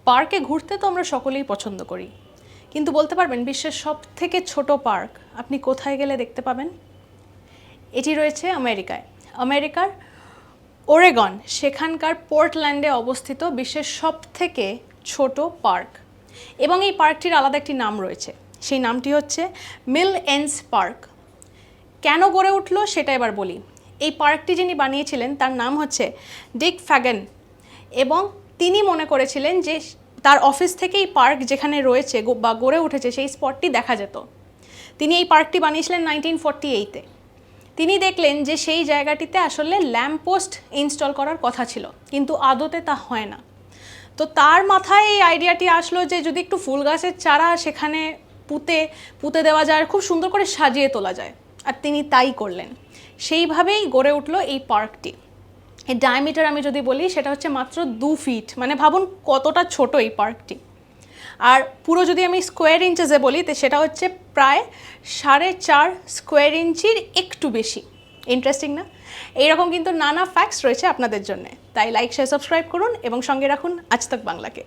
পার্কে ঘুরতে তো আমরা সকলেই পছন্দ করি, কিন্তু বলতে পারবেন বিশ্বের সবথেকে ছোট পার্ক আপনি কোথায় গেলে দেখতে পাবেন? এটি রয়েছে আমেরিকার ওরেগন, সেখানকার পোর্টল্যান্ডে অবস্থিত বিশ্বের সবথেকে ছোট পার্ক। এবং এই পার্কটির আলাদা একটি নাম রয়েছে, সেই নামটি হচ্ছে মিল এন্ডস পার্ক। কেন গড়ে উঠলো সেটা এবার বলি। এই পার্কটি যিনি বানিয়েছিলেন তার নাম হচ্ছে ডিক ফ্যাগন, এবং তিনি মনে করেছিলেন যে তার অফিস থেকে এই পার্ক যেখানে রয়েছে বা গড়ে উঠেছে সেই স্পটটি দেখা যেত। তিনি এই পার্কটি বানিয়েছিলেন 1948-এ। তিনি দেখলেন যে সেই জায়গাটিতে আসলে ল্যাম্পপোস্ট ইনস্টল করার কথা ছিল, কিন্তু আদতে তা হয় না। তো তার মাথায় এই আইডিয়াটি আসলো যে যদি একটু ফুল গাছের চারা সেখানে পুঁতে দেওয়া যায়, খুব সুন্দর করে সাজিয়ে তোলা যায়, আর তিনি তাই করলেন। সেইভাবেই গড়ে উঠলো এই পার্কটি। এর ডায়ামিটার আমি যদি বলি সেটা হচ্ছে মাত্র 2 ফিট, মানে ভাবুন কতটা ছোট এই পার্কটি। আর পুরো যদি আমি স্কোয়ার ইঞ্চেসে বলি তো সেটা হচ্ছে প্রায় 4.5 স্কোয়ার ইঞ্চির একটু বেশি। ইন্টারেস্টিং না? এইরকম কিন্তু নানা ফ্যাক্টস রয়েছে আপনাদের জন্য। তাই লাইক, শেয়ার, সাবস্ক্রাইব করুন এবং সঙ্গে রাখুন আজ তক বাংলাকে।